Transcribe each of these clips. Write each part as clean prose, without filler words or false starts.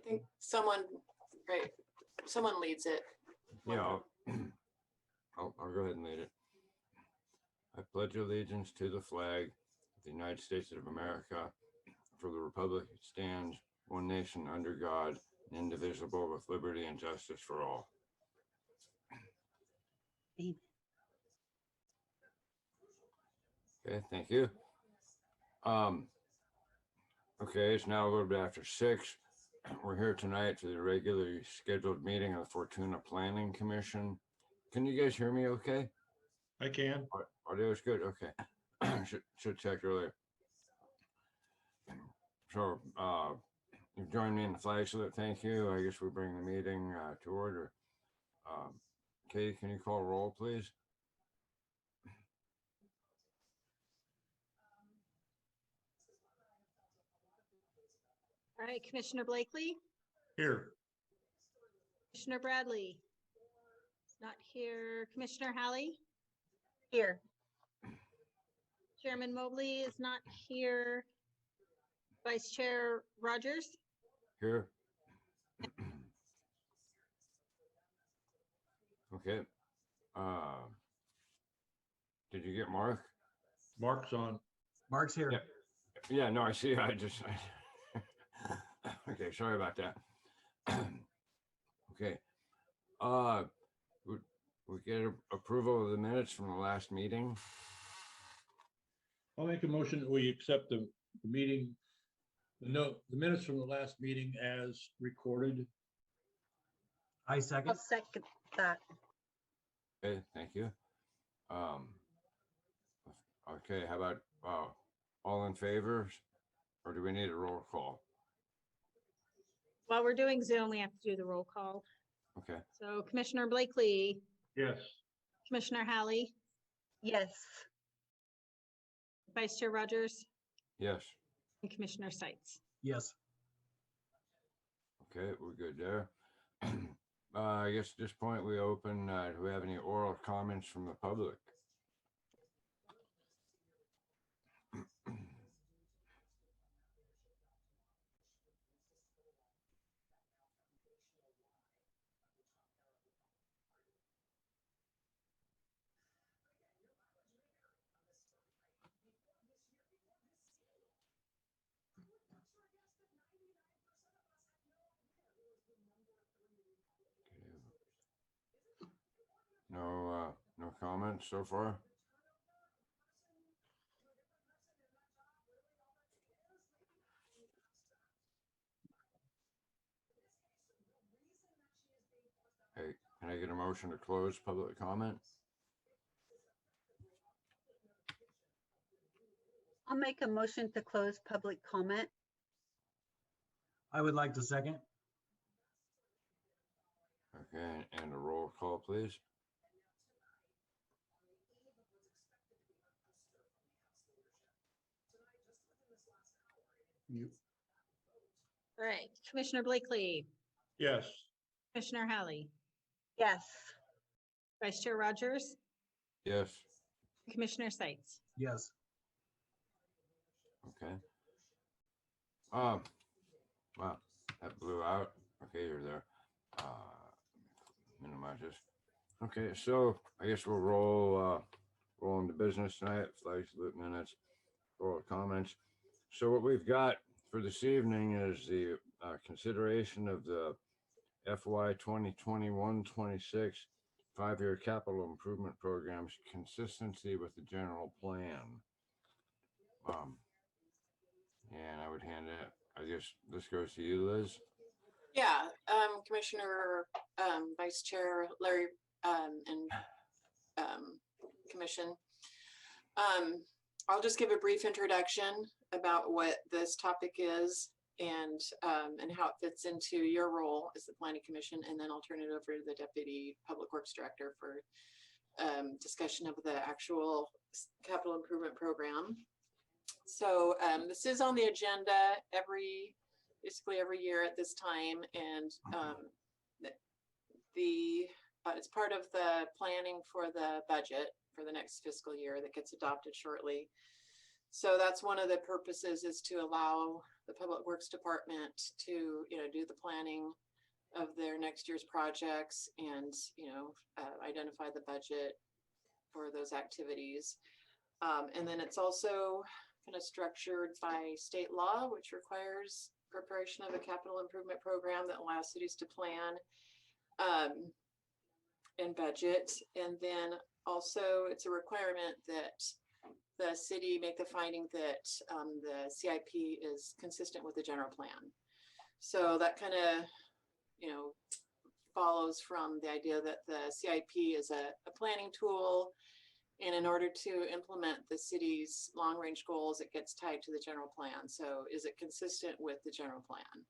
think someone, right, someone leads it. Yeah, I'll go ahead and lead it. I pledge allegiance to the flag of the United States of America, for the republic it stands, one nation under God, indivisible, with liberty and justice for all. Okay, thank you. Okay, it's now a little bit after 6. We're here tonight for the regularly scheduled meeting of the Fortuna Planning Commission. Can you guys hear me okay? I can. Audio is good, okay. should check earlier. So you've joined me in the flag salute, thank you. I guess we bring the meeting to order. Katie, can you call roll, please? All right, Commissioner Blakely, Here. Commissioner Bradley. It's not here. Commissioner Halley, Here. Chairman Mobley is not here. Vice Chair Rogers. Here. Okay. Did you get Mark? Mark's on. Mark's here. Yeah. Yeah, no, I see. Okay, sorry about that. Okay. We get approval of the minutes from the last meeting. I'll make a motion that we accept the meeting, the minutes from the last meeting as recorded. I second. I'll second that. Okay, thank you. Okay, how about all in favor, or do we need a roll call? While we're doing Zoom, we have to do the roll call. Okay, So Commissioner Blakely, Yes. Commissioner Halley, Yes. Vice Chair Rogers, yes. and Commissioner Seitz. Yes. Okay, we're good there. I guess at this point we open, do we have any oral comments from the public? No comments so far? Hey, can I get a motion to close public comment? I'll make a motion to close public comment. I would like to second. Okay, and a roll call, please. You. All right, Commissioner Blakely, Yes. Commissioner Halley, Yes. Vice Chair Rogers, Yes, and Commissioner Seitz. Yes. okay. Wow, that blew out. Okay, you're there. Minimize this. Okay, so I guess we'll roll into business tonight. Flag salute minutes, oral comments. So what we've got for this evening is the consideration of the FY 2021-26 5-year capital improvement programs, consistency with the general plan. And I would hand it, I guess this goes to you, Liz. Yeah, Commissioner, Vice Chair Larry, and Commission. I'll just give a brief introduction about what this topic is and how it fits into your role as the Planning Commission, and then I'll turn it over to the Deputy Public Works Director for discussion of the actual capital improvement program. So this is on the agenda basically every year at this time, and it's part of the planning for the budget for the next fiscal year that gets adopted shortly. So that's one of the purposes, is to allow the Public Works Department to, do the planning of their next year's projects and, identify the budget for those activities. And then it's also kind of structured by state law, which requires preparation of a capital improvement program that allows cities to plan and budget. And then also it's a requirement that the city make the finding that the CIP is consistent with the general plan. So that kind of, follows from the idea that the CIP is a planning tool. And in order to implement the city's long-range goals, it gets tied to the general plan. So is it consistent with the general plan?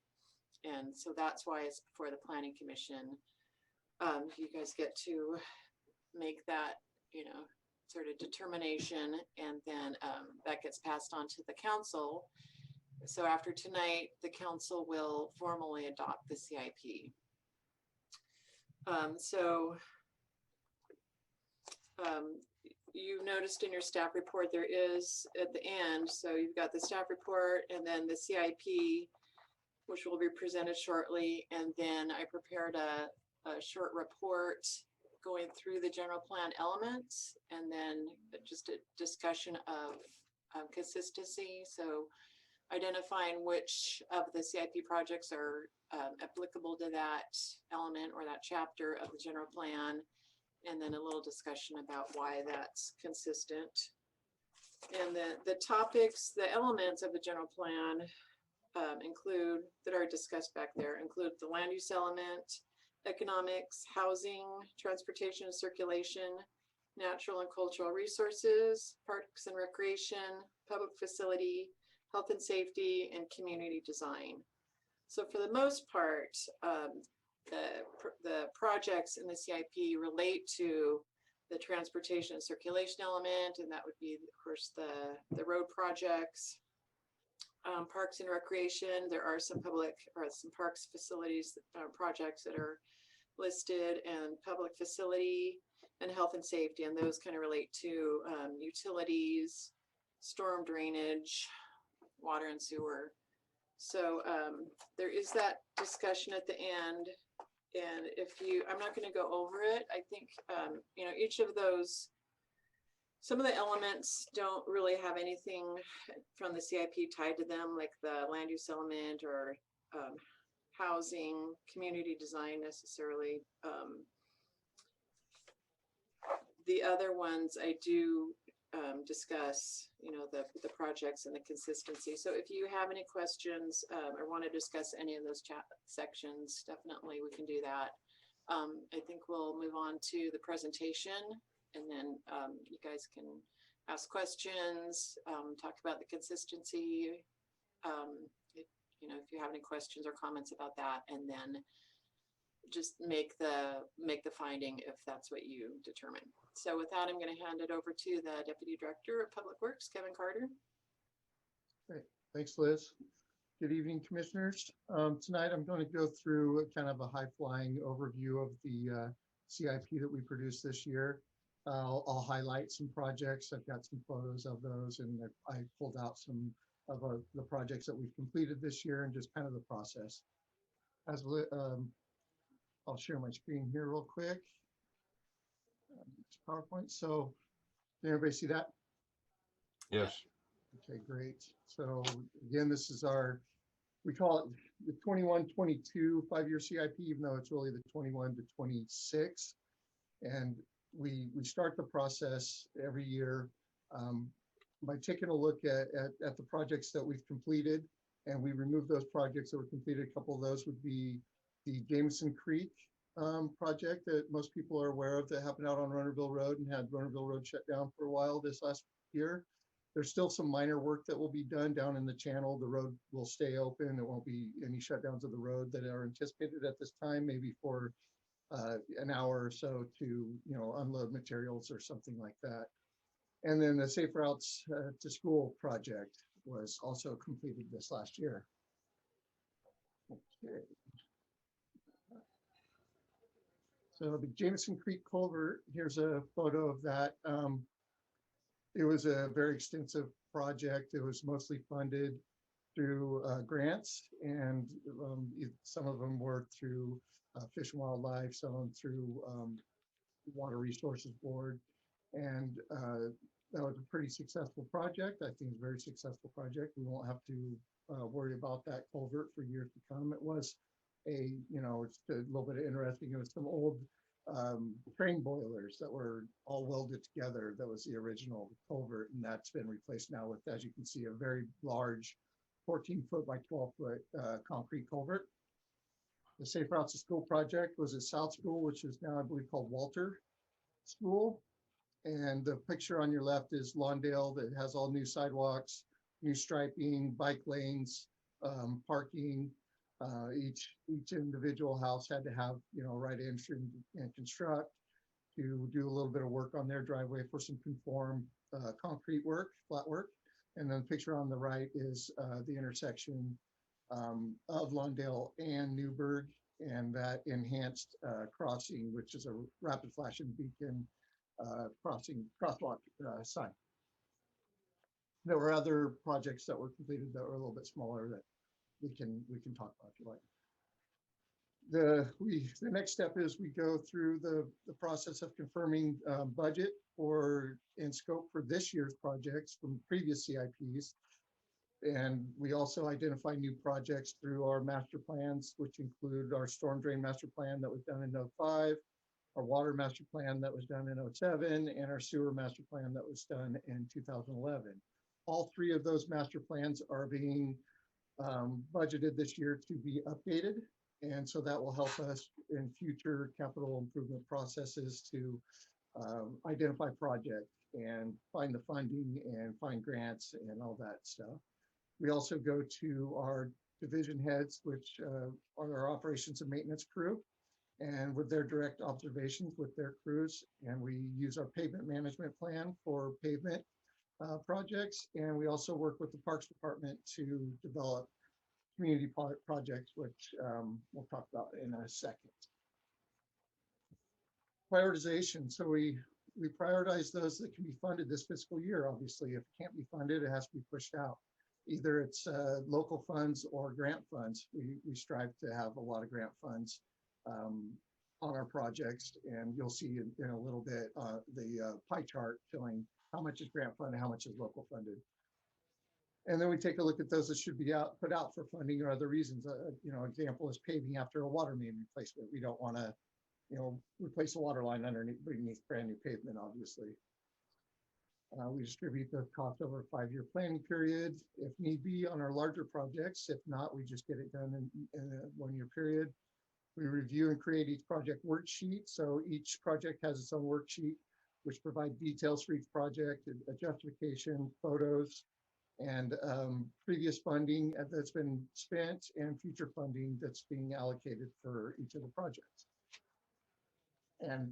And so that's why it's before the Planning Commission. You guys get to make that, sort of determination, and then that gets passed on to the council. So after tonight, the council will formally adopt the CIP. You noticed in your staff report, there is at the end, so you've got the staff report and then the CIP, which will be presented shortly. And then I prepared a short report going through the general plan elements, and then just a discussion of consistency. So identifying which of the CIP projects are applicable to that element or that chapter of the general plan, and then a little discussion about why that's consistent. And the topics, the elements of the general plan include, that are discussed back there, include the land use element, economics, housing, transportation and circulation, natural and cultural resources, parks and recreation, public facility, health and safety, and community design. So for the most part, the projects in the CIP relate to the transportation and circulation element, and that would be, of course, the road projects. Parks and recreation, there are some public or some parks facilities projects that are listed, and public facility and health and safety, and those kind of relate to utilities, storm drainage, water and sewer. So there is that discussion at the end. And I'm not going to go over it. I think, each of those, some of the elements don't really have anything from the CIP tied to them, like the land use element or housing, community design necessarily. The other ones I do discuss, the projects and the consistency. So if you have any questions or want to discuss any of those sections, definitely we can do that. I think we'll move on to the presentation, and then you guys can ask questions, talk about the consistency, if you have any questions or comments about that, and then just make the finding if that's what you determine. So with that, I'm going to hand it over to the Deputy Director of Public Works, Kevin Carter. Great. Thanks, Liz. Good evening, Commissioners. Tonight, I'm going to go through kind of a high-flying overview of the CIP that we produced this year. I'll highlight some projects. I've got some photos of those, and I pulled out some of the projects that we've completed this year and just kind of the process. I'll share my screen here real quick. PowerPoint. So can everybody see that? Yes. Okay, great. So again, this is we call it the 21-22 5-year CIP, even though it's really the 21 to 26. And we start the process every year by taking a look at the projects that we've completed, and we remove those projects that were completed. A couple of those would be the Jameson Creek project that most people are aware of, that happened out on Runnerville Road and had Runnerville Road shut down for a while this last year. There's still some minor work that will be done down in the channel. The road will stay open. There won't be any shutdowns of the road that are anticipated at this time, maybe for an hour or so to unload materials or something like that. And then the Safe Routes to School project was also completed this last year. Okay. So the Jameson Creek Culver, here's a photo of that. It was a very extensive project. It was mostly funded through grants, and some of them were through Fish and Wildlife, some of them through Water Resources Board. And that was a pretty successful project. I think it's a very successful project. We won't have to worry about that culvert for years to come. It was it's a little bit interesting. It was some old train boilers that were all welded together. That was the original culvert, and that's been replaced now with, as you can see, a very large 14-foot by 12-foot concrete culvert. The Safe Routes to School project was at South School, which is now, I believe, called Walter School. And the picture on your left is Lawndale, that has all new sidewalks, new striping, bike lanes, parking. Each individual house had to have, right entry and construct to do a little bit of work on their driveway for some conform concrete work, flat work. And then the picture on the right is the intersection of Lawndale and Newburgh, and that enhanced crossing, which is a rapid flashing beacon crosswalk sign. There were other projects that were completed that were a little bit smaller that we can talk about if you like. The next step is we go through the process of confirming budget and scope for this year's projects from previous CIPs. And we also identify new projects through our master plans, which include our storm drain master plan that was done in 05, our water master plan that was done in 07, and our sewer master plan that was done in 2011. All three of those master plans are being budgeted this year to be updated. And so that will help us in future capital improvement processes to identify projects and find the funding and find grants and all that stuff. We also go to our division heads, which are our operations and maintenance crew, and with their direct observations with their crews. And we use our pavement management plan for pavement projects. And we also work with the Parks Department to develop community projects, which we'll talk about in a second. Prioritization. So we prioritize those that can be funded this fiscal year. Obviously, if it can't be funded, it has to be pushed out. Either it's local funds or grant funds. We strive to have a lot of grant funds on our projects, and you'll see in a little bit the pie chart showing how much is grant funded, how much is local funded. And then we take a look at those that should be put out for funding or other reasons. Example is paving after a water main replacement. We don't want to, replace a water line underneath brand new pavement, obviously. We distribute the cost over a 5-year planning period, if need be, on our larger projects. If not, we just get it done in a 1-year period. We review and create each project worksheet. So each project has its own worksheet, which provide details for each project, a justification, photos, and previous funding that's been spent and future funding that's being allocated for each of the projects. And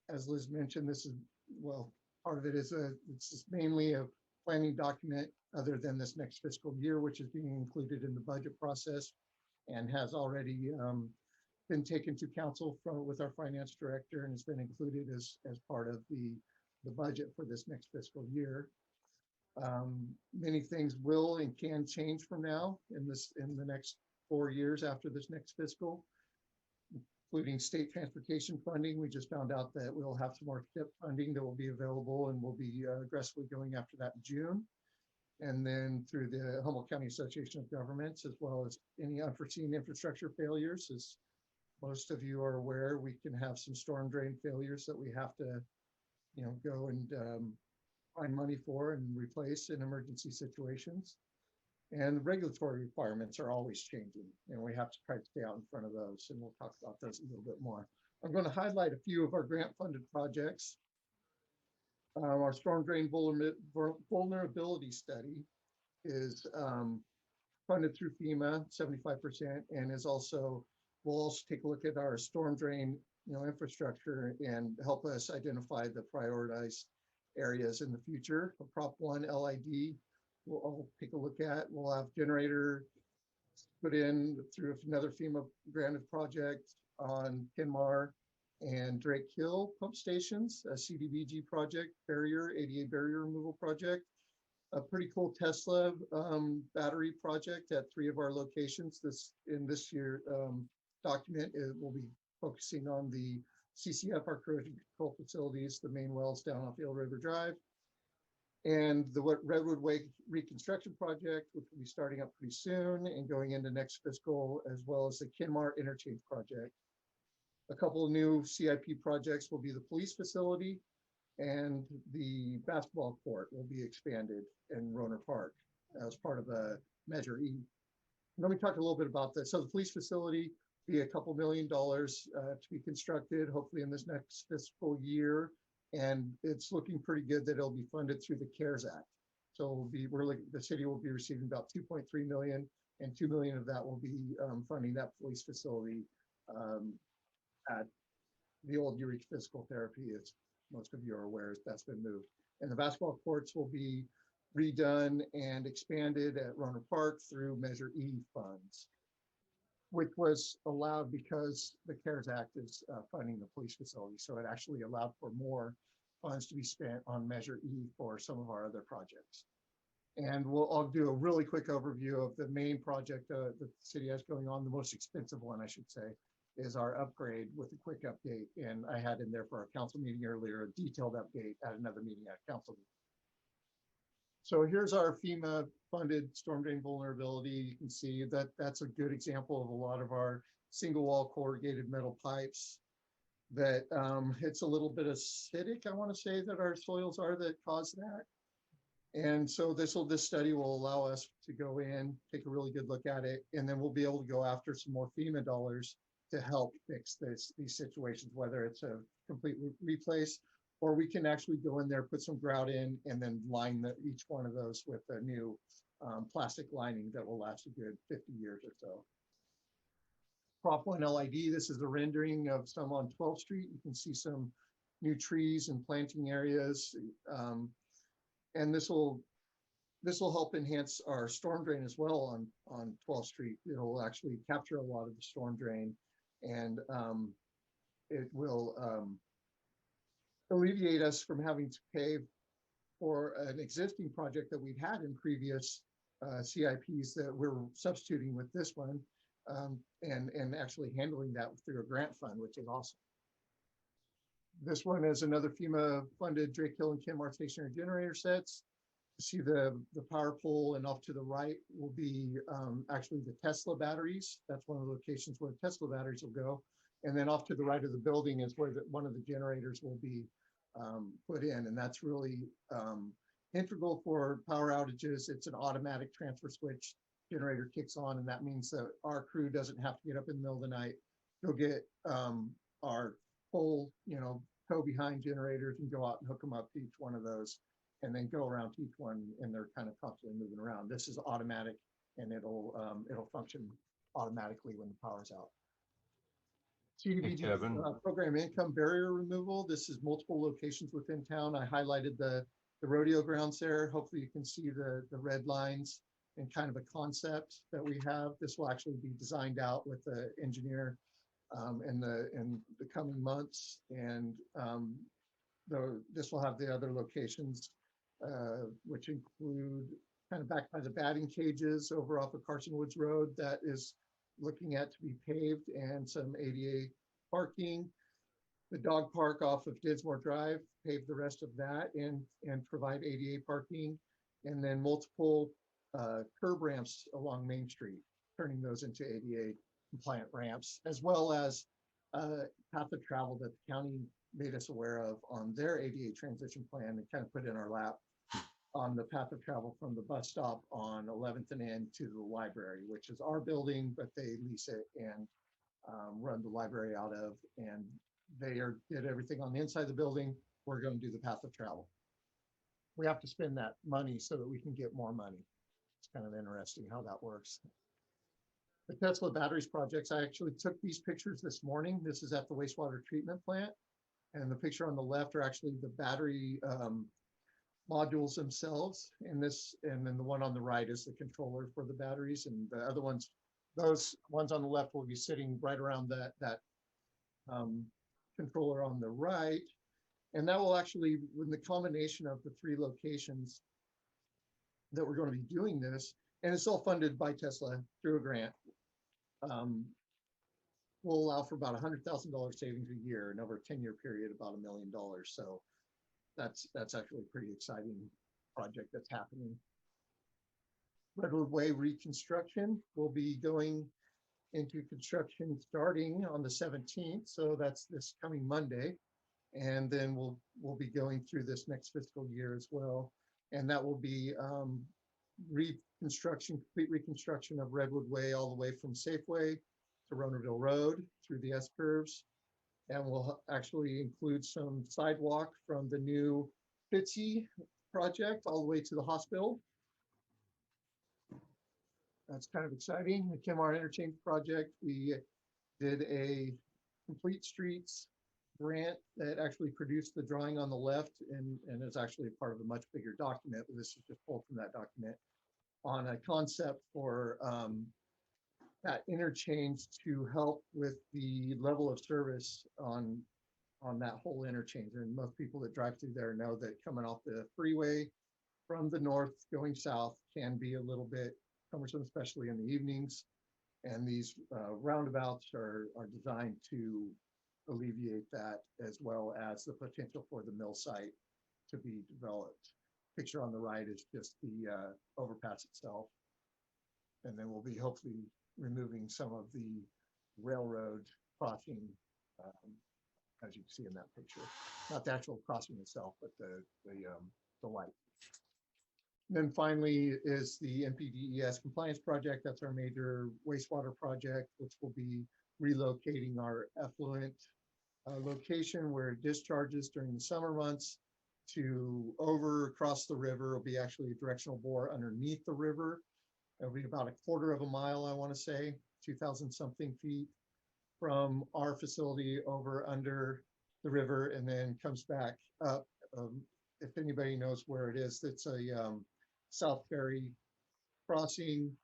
as Liz mentioned, this is, well, part of it is it's just mainly a planning document other than this next fiscal year, which is being included in the budget process and has already been taken to council with our finance director and has been included as part of the budget for this next fiscal year. Many things will and can change from now in the next 4 years after this next fiscal, including state transportation funding. We just found out that we'll have some more STIP funding that will be available, and we'll be aggressively going after that in June. And then through the Humboldt County Association of Governments, as well as any unforeseen infrastructure failures. As most of you are aware, we can have some storm drain failures that we have to, go and find money for and replace in emergency situations. And the regulatory requirements are always changing, and we have to try to stay out in front of those, and we'll talk about those a little bit more. I'm going to highlight a few of our grant funded projects. Our storm drain vulnerability study is funded through FEMA 75%, and we'll also take a look at our storm drain infrastructure and help us identify the prioritized areas in the future. For Prop 1 LID, we'll take a look at. We'll have generator put in through another FEMA granted project on Kmart and Drake Hill pump stations, a CDBG project, ADA barrier removal project. a pretty cool Tesla battery project at 3 of our locations. This year document, it will be focusing on the CCF, our corrosion control facilities, the main wells down off Eel River Drive, and the Redwood Way reconstruction project, which will be starting up pretty soon and going into next fiscal, as well as the Kmart Interchange project. A couple of new CIP projects will be the police facility, and the basketball court will be expanded in Roner Park as part of a Measure E. Let me talk a little bit about this. So the police facility be $2 million to be constructed, hopefully in this next fiscal year. And it's looking pretty good that it'll be funded through the CARES Act. So the city will be receiving about 2.3 million, and 2 million of that will be funding that police facility at the old Eureka Physical Therapy, as most of you are aware, that's been moved. And the basketball courts will be redone and expanded at Roner Park through Measure E funds, which was allowed because the CARES Act is funding the police facility. So it actually allowed for more funds to be spent on Measure E for some of our other projects. And I'll do a really quick overview of the main project that the city has going on. The most expensive one, I should say, is our upgrade with a quick update. And I had in there for our council meeting earlier, a detailed update at another meeting at council meeting. So here's our FEMA funded storm drain vulnerability. You can see that that's a good example of a lot of our single wall corrugated metal pipes that it's a little bit acidic, I want to say, that our soils are that cause that. And so this study will allow us to go in, take a really good look at it, and then we'll be able to go after some more FEMA dollars to help fix these situations, whether it's a complete replace, or we can actually go in there, put some grout in, and then line each one of those with a new plastic lining that will last a good 50 years or so. Prop 1 LID, this is a rendering of some on 12th Street. You can see some new trees and planting areas. And this will help enhance our storm drain as well on 12th Street. It'll actually capture a lot of the storm drain, and it will alleviate us from having to pay for an existing project that we've had in previous CIPs that we're substituting with this one, and actually handling that through a grant fund, which is awesome. This one is another FEMA funded Drake Hill and Kmart stationary generator sets. You see the power pole, and off to the right will be actually the Tesla batteries. That's one of the locations where the Tesla batteries will go. And then off to the right of the building is where one of the generators will be put in. And that's really integral for power outages. It's an automatic transfer switch. Generator kicks on, and that means that our crew doesn't have to get up in the middle of the night. Go get our full, go behind generators and go out and hook them up to each one of those, and then go around to each one, and they're kind of constantly moving around. This is automatic, and it'll function automatically when the power's out. CDBG program income barrier removal. This is multiple locations within town. I highlighted the rodeo grounds there. Hopefully you can see the red lines and kind of a concept that we have. This will actually be designed out with the engineer in the coming months, and this will have the other locations, which include kind of back by the batting cages over off of Carson Woods Road that is looking at to be paved, and some ADA parking. The dog park off of Dinsmore Drive, pave the rest of that and provide ADA parking, and then multiple curb ramps along Main Street, turning those into ADA compliant ramps, as well as path of travel that the county made us aware of on their ADA transition plan and kind of put in our lap on the path of travel from the bus stop on 11th and N to the library, which is our building, but they lease it and run the library out of, and they did everything on the inside of the building. We're going to do the path of travel. We have to spend that money so that we can get more money. It's kind of interesting how that works. The Tesla batteries projects, I actually took these pictures this morning. This is at the wastewater treatment plant, and the picture on the left are actually the battery modules themselves, and then the one on the right is the controller for the batteries, and the other ones, those ones on the left will be sitting right around that controller on the right. And that will actually, when the combination of the 3 locations, that we're going to be doing this, and it's all funded by Tesla through a grant. Will allow for about $100,000 savings a year, and over a 10-year period, about $1 million. So that's actually a pretty exciting project that's happening. Redwood Way reconstruction will be going into construction starting on the 17th. So that's this coming Monday. And then we'll be going through this next fiscal year as well. And that will be complete reconstruction of Redwood Way all the way from Safeway to Ronerville Road through the S-curves. And we'll actually include some sidewalk from the new Mpdes project all the way to the hospital. That's kind of exciting. The Kmart Interchange project, we did a complete streets grant that actually produced the drawing on the left and is actually a part of a much bigger document. This is just pulled from that document on a concept for that interchange to help with the level of service on that whole interchange. And most people that drive through there know that coming off the freeway from the north going south can be a little bit cumbersome, especially in the evenings. And these roundabouts are designed to alleviate that, as well as the potential for the mill site to be developed. Picture on the right is just the overpass itself. And then we'll be hopefully removing some of the railroad crossing, as you can see in that picture. Not the actual crossing itself, but the light. Then finally is the Mpdes compliance project. That's our major wastewater project, which will be relocating our effluent location where it discharges during the summer months to over across the river. It'll be actually a directional bore underneath the river. It'll be about 1/4 of a mile, I want to say, 2,000 something feet from our facility over under the river, and then comes back up. If anybody knows where it is, it's a South Ferry crossing.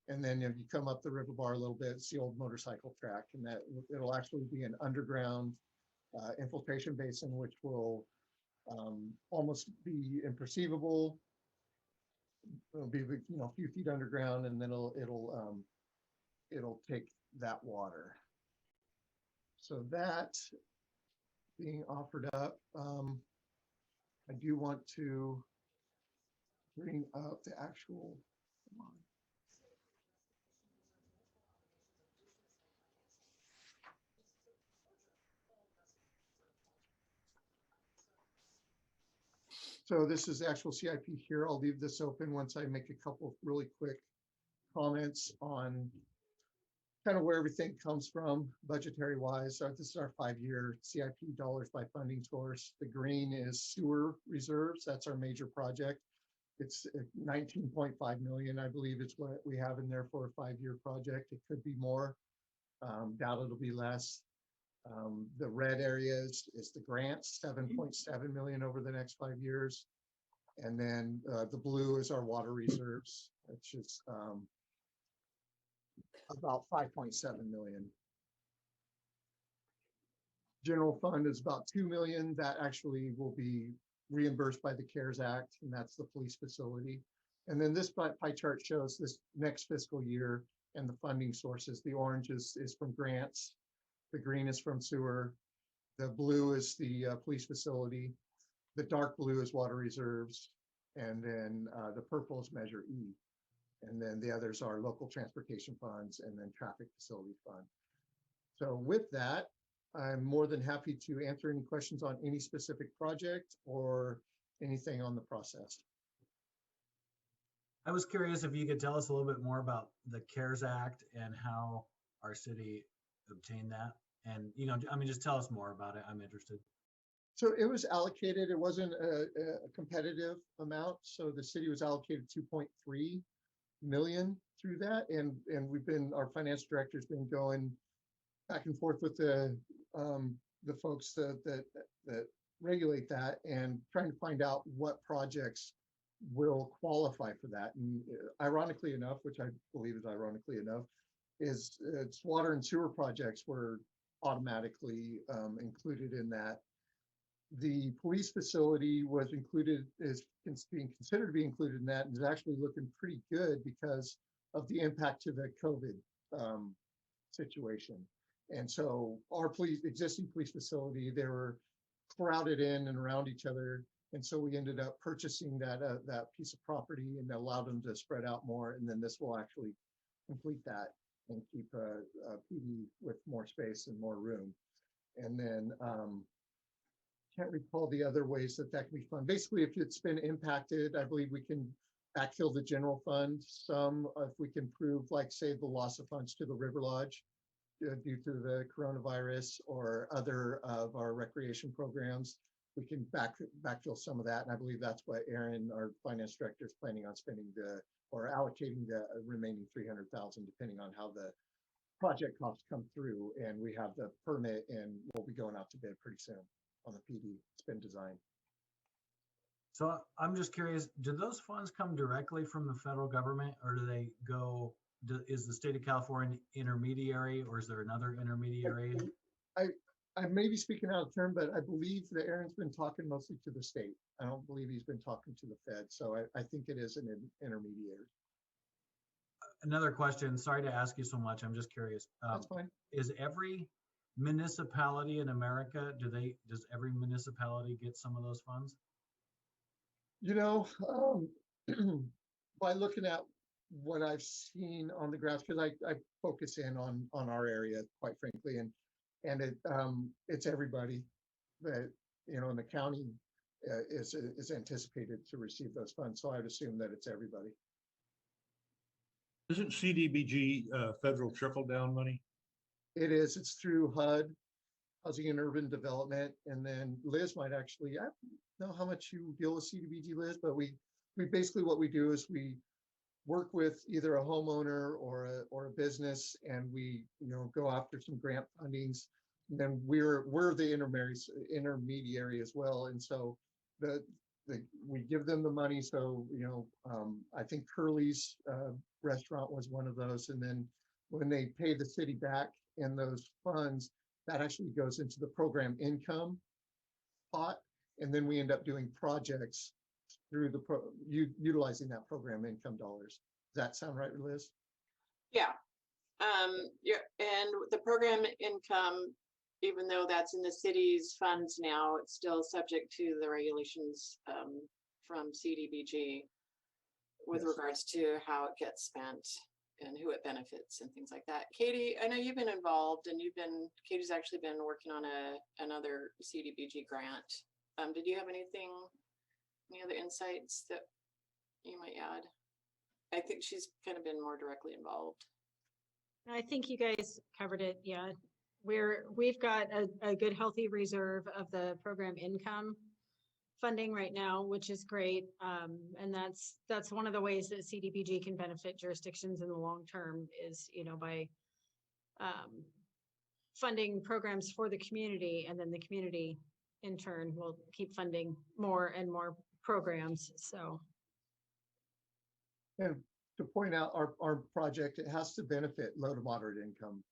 And then if you come up the river bar a little bit, it's the old motorcycle track, and that it'll actually be an underground infiltration basin, which will almost be imperceivable. It'll be a few feet underground, and then it'll take that water. So that being offered up, I do want to bring up the actual. Come on. So this is the actual CIP here. I'll leave this open once I make a couple of really quick comments on kind of where everything comes from budgetary wise. So this is our 5-year CIP dollars by funding source. The green is sewer reserves. That's our major project. It's 19.5 million, I believe is what we have in there for a 5-year project. It could be more. Doubt it'll be less. The red area is the grants, 7.7 million over the next 5 years. And then the blue is our water reserves, which is about 5.7 million. General fund is about 2 million. That actually will be reimbursed by the CARES Act, and that's the police facility. And then this pie chart shows this next fiscal year and the funding sources. The orange is from grants. The green is from sewer. The blue is the police facility. The dark blue is water reserves. And then the purple is Measure E. And then the others are local transportation funds and then traffic facility fund. So with that, I'm more than happy to answer any questions on any specific project or anything on the process. I was curious if you could tell us a little bit more about the CARES Act and how our city obtained that. And, just tell us more about it. I'm interested. So it was allocated, it wasn't a competitive amount. So the city was allocated 2.3 million through that. And our finance director's been going back and forth with the folks that regulate that and trying to find out what projects will qualify for that. And ironically enough, which I believe is ironically enough, is it's water and sewer projects were automatically included in that. The police facility was included, being considered to be included in that, and is actually looking pretty good because of the impact to the COVID situation. And so our existing police facility, they were crowded in and around each other. And so we ended up purchasing that piece of property and allowed them to spread out more. And then this will actually complete that and keep a PD with more space and more room. And then can't recall the other ways that can be funded. Basically, if it's been impacted, I believe we can backfill the general fund. Some, if we can prove, like say the loss of funds to the River Lodge due to the coronavirus or other of our recreation programs, we can backfill some of that. And I believe that's what Aaron, our finance director, is planning on spending or allocating the remaining 300,000, depending on how the project costs come through. And we have the permit and we'll be going out to bid pretty soon on the PD. It's been designed. So I'm just curious, do those funds come directly from the federal government, or do they go, is the state of California intermediary, or is there another intermediary? I may be speaking out of turn, but I believe that Aaron's been talking mostly to the state. I don't believe he's been talking to the Fed. So I think it is an intermediary. Another question, sorry to ask you so much, I'm just curious. That's fine. Is every municipality in America, does every municipality get some of those funds? You know, by looking at what I've seen on the grass, because I focus in on our area, quite frankly, and it's everybody that, you know, in the county is anticipated to receive those funds. So I'd assume that it's everybody. Isn't CDBG federal trickle down money? It is. It's through HUD, Housing and Urban Development, and then Liz might actually, I don't know how much you deal with CDBG, Liz, but we basically, what we do is we work with either a homeowner or a business, and we, you know, go after some grant fundings. And then we're the intermediary as well, and so we give them the money. So, you know, I think Curly's restaurant was one of those, and then when they pay the city back in those funds, that actually goes into the program income pot, and then we end up doing projects through utilizing that program income dollars. Does that sound right, Liz? Yeah. And the program income, even though that's in the city's funds now, it's still subject to the regulations from CDBG with Yes. regards to how it gets spent and who it benefits and things like that. Katie, I know you've been involved, and Katie's actually been working on another CDBG grant. Did you have any other insights that you might add? I think she's kind of been more directly involved. I think you guys covered it. Yeah. We've got a good healthy reserve of the program income funding right now, which is great. And that's one of the ways that CDBG can benefit jurisdictions in the long term is, you know, by funding programs for the community, and then the community in turn will keep funding more and more programs. So. And to point out our project, it has to benefit low to moderate income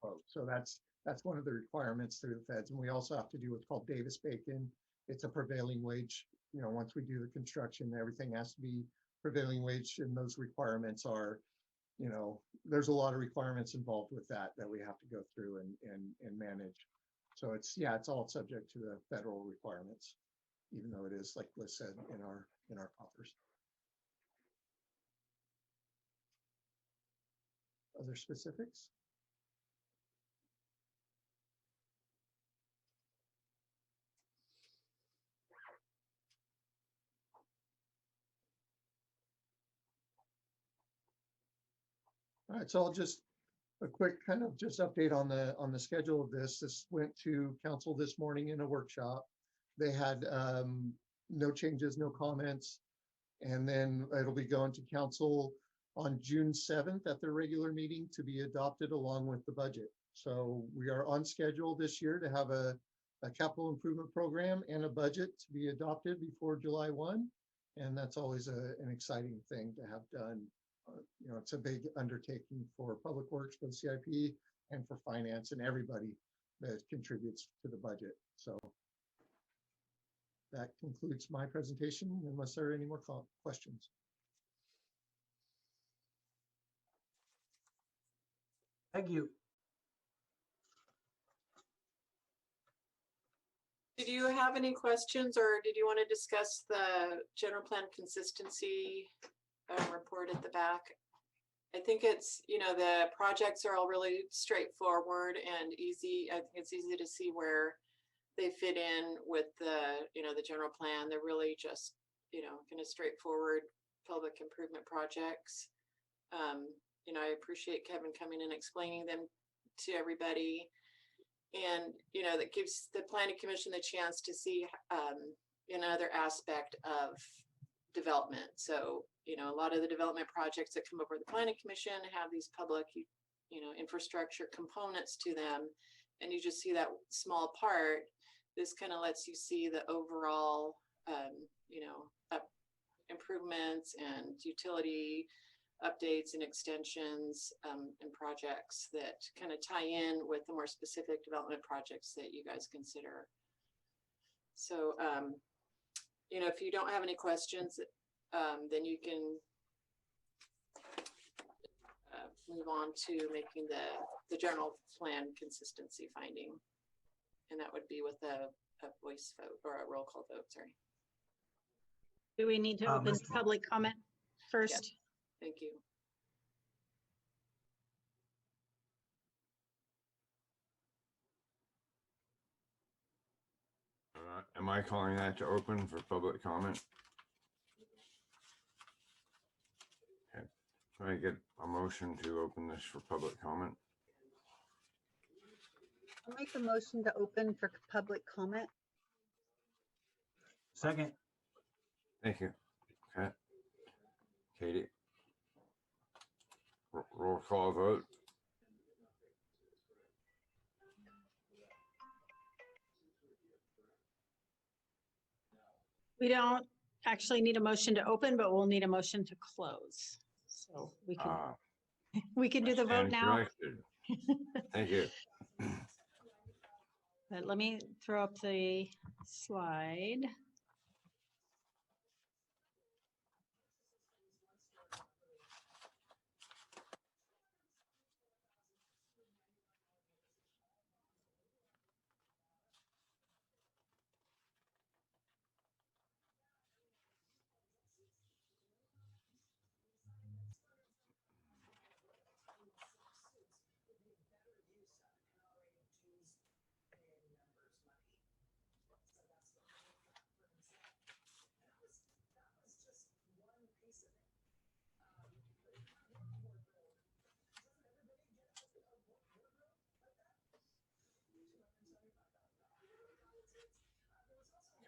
folks. So that's one of the requirements through the feds. And we also have to do what's called Davis-Bacon. It's a prevailing wage. You know, once we do the construction, everything has to be prevailing wage. And those requirements are, you know, there's a lot of requirements involved with that we have to go through and manage. So it's all subject to the federal requirements, even though it is, like Liz said, in our coffers. Other specifics? All right, so I'll just a quick kind of just update on the schedule of this. This went to council this morning in a workshop. They had no changes, no comments, and then it'll be going to council on June 7th at their regular meeting to be adopted along with the budget. So we are on schedule this year to have a capital improvement program and a budget to be adopted before July 1. And that's always an exciting thing to have done. You know, it's a big undertaking for Public Works, for the CIP, and for finance and everybody that contributes to the budget. So that concludes my presentation unless there are any more questions. Thank you. Did you have any questions, or did you want to discuss the general plan consistency report at the back? I think it's, the projects are all really straightforward and easy. I think it's easy to see where they fit in with the, the general plan. They're really just, kind of straightforward public improvement projects. I appreciate Kevin coming and explaining them to everybody. And, that gives the planning commission the chance to see another aspect of development. So, a lot of the development projects that come over the planning commission have these public, infrastructure components to them. And you just see that small part. This kind of lets you see the overall, improvements and utility updates and extensions and projects that kind of tie in with the more specific development projects that you guys consider. So, if you don't have any questions, then you can move on to making the general plan consistency finding. And that would be with a voice vote or a roll call vote, sorry. Do we need to open Mr. public comment first? Thank you. Am I calling that to open for public comment? Okay. Can I get a motion to open this for public comment? I'll make a motion to open for public comment. Second. Thank you. Okay. Katie. Roll call vote. We don't actually need a motion to open, but we'll need a motion to close. So we can, we can do the vote Stand now. corrected. Thank you. But let me throw up the slide.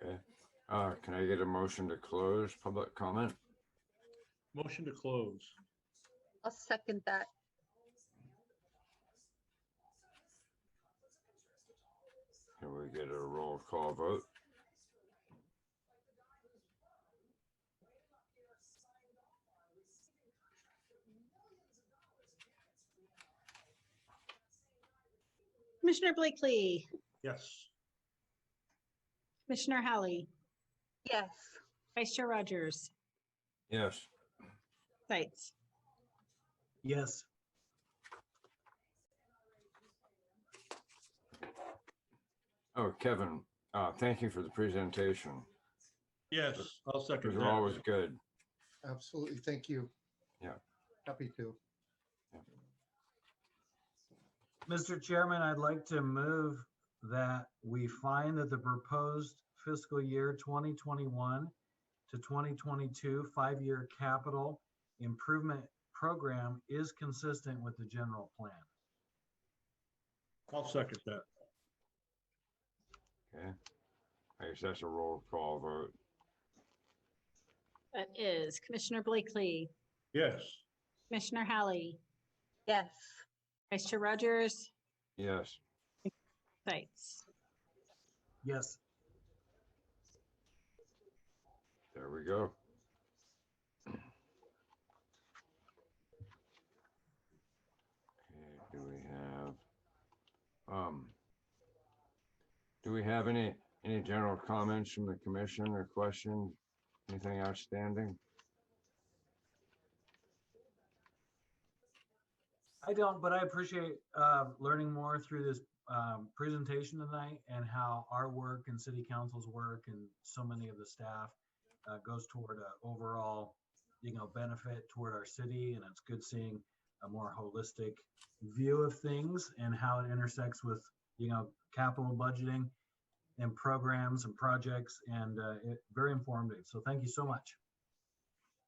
Okay. Can I get a motion to close public comment? Motion to close. I'll second that. Can we get a roll call vote? Commissioner Blakely, Yes. Commissioner Halley, Yes. Vice Chair Rogers, Yes. Sites. Yes. Oh, Kevin, thank you for the presentation. Yes, I'll second Those are always that. good. Absolutely. Thank you. Yeah. Happy to. Mr. Chairman, I'd like to move that we find that the proposed fiscal year 2021 to 2022 5-year capital improvement program is consistent with the general plan. I'll second that. Okay. I guess that's a roll call vote. That is Commissioner Blakely, Yes. Commissioner Halley, Yes. Vice Chair Rogers, Yes. Sites. Yes. There we go. Okay, do we have any Any general comments from the commission or questions? Anything outstanding? I don't, but I appreciate learning more through this presentation tonight and how our work and city council's work and so many of the staff goes toward a overall, benefit toward our city. And it's good seeing a more holistic view of things and how it intersects with, capital budgeting and programs and projects, and very informative. So thank you so much.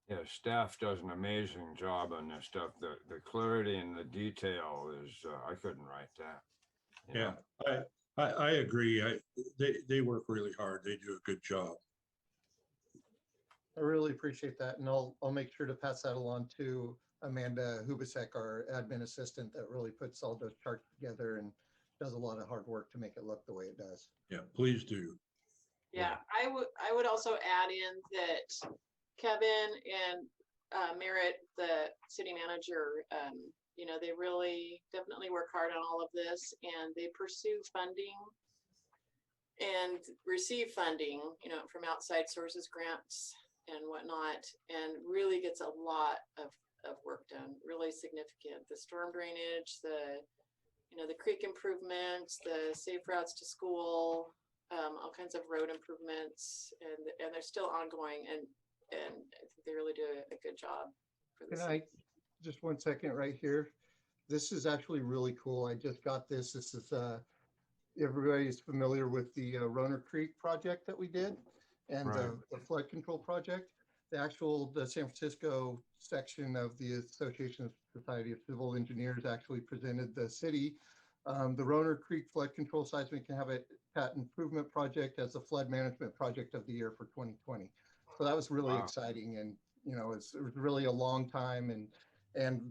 Yeah, staff does an amazing job on this stuff. The clarity and the detail is, I couldn't write that. you know? Yeah, I agree. They work really hard. They do a good job. I really appreciate that, and I'll make sure to pass that along to Amanda Hubasek, our admin assistant, that really puts all those charts together and does a lot of hard work to make it look the way it does. Yeah, please do. Yeah, I would also add in that Kevin and Merritt, the city manager, they really definitely work hard on all of this, and they pursue funding and receive funding, from outside sources, grants and whatnot, and really gets a lot of work done, really significant. The storm drainage, the creek improvements, the safe routes to school, all kinds of road improvements, and they're still ongoing, and I think they really do a good job for the Can city. just 1 second right here? This is actually really cool. I just got this. This is, everybody's familiar with the Roner Creek project that we did and Right. the flood control project. The San Francisco section of the Association of Society of Civil Engineers actually presented the city the Roner Creek Flood Control Seismic Habitat Improvement Project as the flood management project of the year for 2020. So that was really Wow. exciting, and it was really a long time, and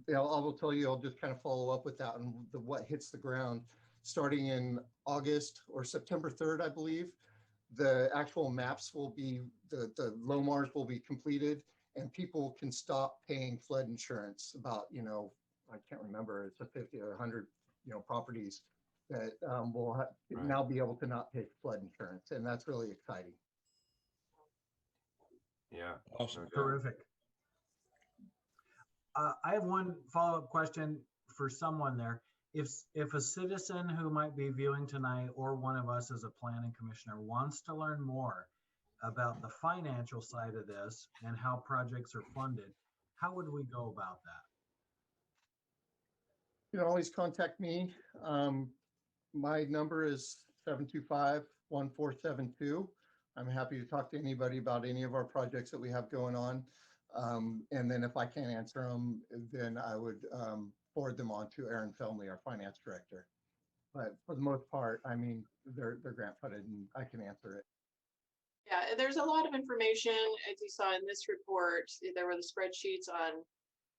I will tell you, I'll just kind of follow up with that and what hits the ground starting in August or September 3rd, I believe. The actual maps will be, the LOMARs will be completed, and people can stop paying flood insurance. About, I can't remember, it's a 50 or 100, properties that will Right. now be able to not pay flood insurance. And that's really exciting. Yeah. Awesome. no doubt. Terrific. I have one follow-up question for someone there. If a citizen who might be viewing tonight, or one of us as a planning commissioner, wants to learn more about the financial side of this and how projects are funded, how would we go about that? You can always contact me. My number is 725-1472. I'm happy to talk to anybody about any of our projects that we have going on. And then if I can't answer them, then I would forward them on to Aaron Felmley, our finance director. But for the most part, I mean, they're grant funded and I can answer it. Yeah, there's a lot of information, as you saw in this report. There were the spreadsheets on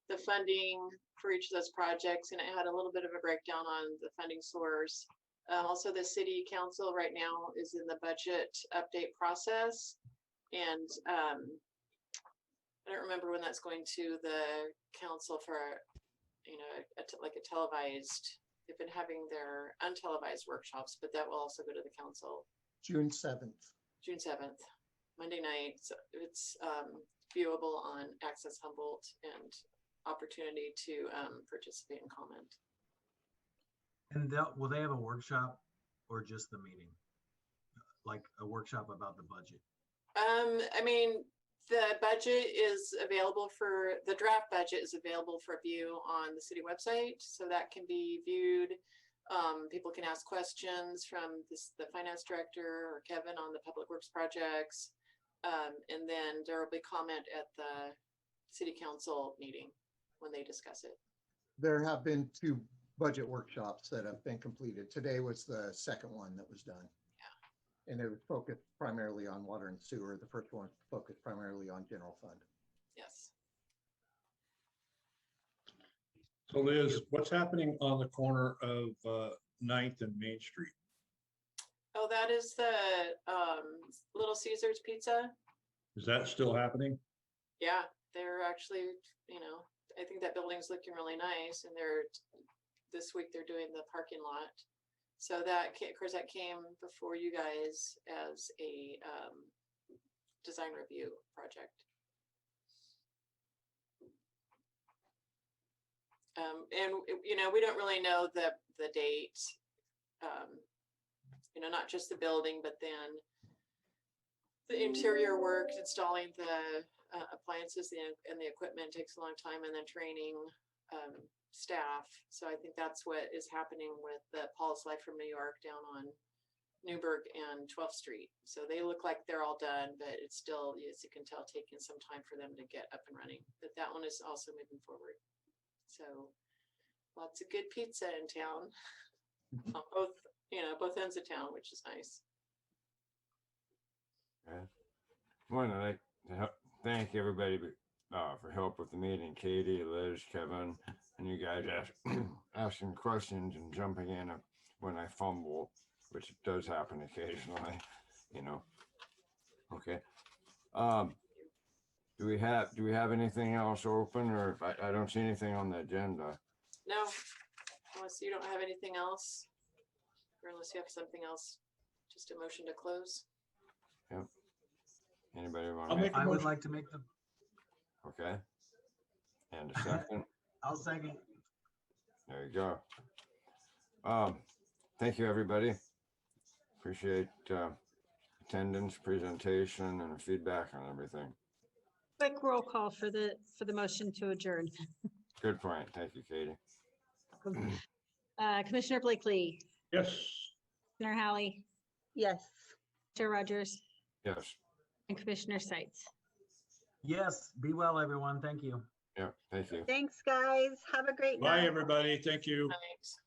the funding for each of those projects, and it had a little bit of a breakdown on the funding source. Also, the city council right now is in the budget update process, and I don't remember when that's going to the council for, like a televised. They've been having their untelevised workshops, but that will also go to the council. June 7th. June 7th, Monday night. So it's viewable on Access Humboldt, and opportunity to participate and comment. And will they have a workshop or just the meeting? Like a workshop about the budget? I mean, the budget is available the draft budget is available for view on the city website. So that can be viewed. People can ask questions from the finance director or Kevin on the public works projects. And then there will be comment at the city council meeting when they discuss it. There have been 2 budget workshops that have been completed. Today was the second one that was done. Yeah. And it was focused primarily on water and sewer. The first one focused primarily on general fund. Yes. So Liz, what's happening on the corner of 9th and Main Street? Oh, that is the Little Caesars Pizza. Is that still happening? Yeah, they're actually, I think that building's looking really nice, and this week they're doing the parking lot. So that, of course, that came before you guys as a design review project. And, you know, we don't really know the date, you know, not just the building, but then the interior work, installing the appliances and the equipment takes a long time, and then training staff. So I think that's what is happening with the Paul's Life from New York down on Newburgh and 12th Street. So they look like they're all done, but it's still, as you can tell, taking some time for them to get up and running. But that one is also moving forward. So lots of good pizza in town, on both, you know, both ends of town, which is nice. Yeah. One, I'd like to thank everybody for help with the meeting. Katie, Liz, Kevin, and you guys asking questions and jumping in when I fumble, which does happen occasionally, you know. Okay. Do we have anything else open, or I don't see anything on the agenda? No, unless you don't have anything else, or unless you have something else, just a motion to close. Yep. Anybody want I'll to make make? a I would motion. like to make the, Okay. And a second. I'll second. There you go. Thank you, everybody. Appreciate attendance, presentation, and feedback on everything. Quick roll call for the motion to adjourn. Good point. Thank you, Katie. Commissioner Blakely, Yes. Commissioner Hallie, Yes. Chair Rogers, Yes. and Commissioner Seitz. Yes, be well, everyone. Thank you. Yeah. Thank you. Thanks, guys. Have a great night. Bye, everybody. Thank you. Thanks.